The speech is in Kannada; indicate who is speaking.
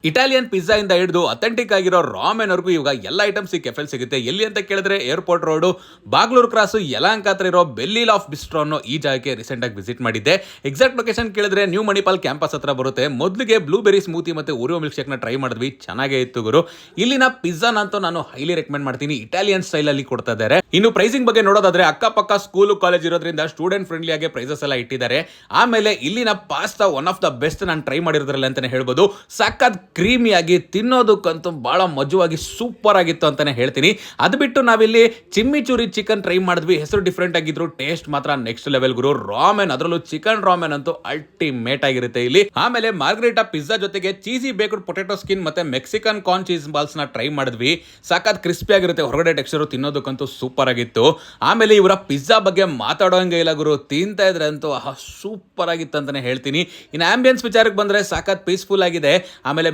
Speaker 1: ಇಟಾಲಿಯನ್ ಪಿಜ್ಜಾ ಇಂದ ಹಿಡಿದು ಅಥೆಂಟಿಕ್ ಆಗಿರೋ ರಾಮೆನ್ ವರೆಗೂ ಇವಾಗ ಎಲ್ಲ ಐಟಮ್ಸ್ ಈ ಕೆಫೆಲ್ ಸಿಗುತ್ತೆ. ಎಲ್ಲಿ ಅಂತ ಕೇಳಿದ್ರೆ airport road Bagalur cross Yelahanka ಹತ್ರ ಇರೋ ಬೆಲ್ಲಿಲ್ ಆಫ್ ಬಿಸ್ಟ್ರೋ ಅನ್ನೋ ಈ ಜಾಗಕ್ಕೆ ರೀಸೆಂಟ್ ಆಗಿ ವಿಸಿಟ್ ಮಾಡಿದ್ದೆ. ಎಕ್ಸಾಕ್ಟ್ ಲೊಕೇಶನ್ ಕೇಳಿದ್ರೆ ನ್ಯೂ ಮಣಿಪಾಲ್ ಕ್ಯಾಂಪಸ್ ಹತ್ರ ಬರುತ್ತೆ. ಮೊದಲಿಗೆ ಬ್ಲೂಬೆರಿ ಸ್ಮೂತಿ ಮತ್ತೆ ಓರಿಯೋ ಮಿಲ್ಕ್ ಶೇಕ್ ನ ಟ್ರೈ ಮಾಡಿದ್ವಿ, ಚೆನ್ನಾಗೇ ಇತ್ತು ಗುರು. ಇಲ್ಲಿನ ಪಿಜ್ಜಾನ ಅಂತೂ ನಾನು ಹೈಲಿ ರೆಕಮೆಂಡ್ ಮಾಡ್ತೀನಿ. ಇಟಾಲಿಯನ್ ಸ್ಟೈಲ್ ಅಲ್ಲಿ ಕೊಡ್ತಾ ಇದ್ದಾರೆ. ಇನ್ನು ಪ್ರೈಸಿಂಗ್ ಬಗ್ಗೆ ನೋಡೋದಾದ್ರೆ ಅಕ್ಕಪಕ್ಕ ಸ್ಕೂಲ್ ಕಾಲೇಜ್ ಇರೋದ್ರಿಂದ ಸ್ಟೂಡೆಂಟ್ ಫ್ರೆಂಡ್ಲಿ ಆಗಿ ಪ್ರೈಸಸ್ ಎಲ್ಲ ಇಟ್ಟಿದ್ದಾರೆ. ಆಮೇಲೆ ಇಲ್ಲಿನ pasta one of the best ನಾನು ಟ್ರೈ ಮಾಡಿರೋದ್ರಲ್ಲಿ ಅಂತಾನೆ ಹೇಳ್ಬೋದು. ಸಖತ್ ಕ್ರೀಮಿಯಾಗಿ ತಿನ್ನೋದಕ್ಕಂತೂ ಬಹಳ ಮಜವಾಗಿ ಸೂಪರ್ ಆಗಿತ್ತು ಅಂತಾನೆ ಹೇಳ್ತೀನಿ. ಅದು ಬಿಟ್ಟು ನಾವಿಲ್ಲಿ ಚಿಮ್ಮಿಚೂರಿ ಚಿಕನ್ ಟ್ರೈ ಮಾಡಿದ್ವಿ. ಹೆಸರು ಡಿಫ್ರೆಂಟ್ ಆಗಿದ್ರು, ಟೇಸ್ಟ್ ಮಾತ್ರ ನೆಕ್ಸ್ಟ್ ಲೆವೆಲ್ ಗುರು. ರಾಮೆನ್, ಅದರಲ್ಲೂ ಚಿಕನ್ ರಾಮೆನ್ ಅಂತೂ ಅಲ್ಟಿಮೇಟ್ ಆಗಿರುತ್ತೆ ಇಲ್ಲಿ. ಆಮೇಲೆ ಮಾರ್ಗರಿಟಾ ಪಿಜ್ಜಾ ಜೊತೆಗೆ ಚೀಸಿ ಬೇಕ್ಡ್ ಪೊಟೆಟೋ ಸ್ಕಿನ್ ಮತ್ತೆ ಮೆಕ್ಸಿಕನ್ ಕಾರ್ನ್ ಚೀಸ್ ಬಾಲ್ಸ್ ನ ಟ್ರೈ ಮಾಡಿದ್ವಿ. ಸಖತ್ ಕ್ರಿಸ್ಪಿ ಆಗಿರುತ್ತೆ, ಹೊರಗಡೆ ಟೆಕ್ಸ್ಚರ್ ತಿನ್ನೋದಕ್ಕಂತೂ ಸೂಪರ್ ಆಗಿತ್ತು. ಆಮೇಲೆ ಇವರ ಪಿಜ್ಜಾ ಬಗ್ಗೆ ಮಾತಾಡೋಂಗೆ ಇಲ್ಲ ಗುರು, ತಿಂತಾ ಇದ್ರೆ ಅಂತೂ ಸೂಪರ್ ಆಗಿತ್ತು ಅಂತಾನೆ ಹೇಳ್ತೀನಿ. ಇನ್ನು ಆಂಬಿಯನ್ಸ್ ವಿಚಾರಕ್ಕೆ ಬಂದ್ರೆ ಸಖತ್ ಪೀಸ್ಫುಲ್ ಆಗಿದೆ. ಆಮೇಲೆ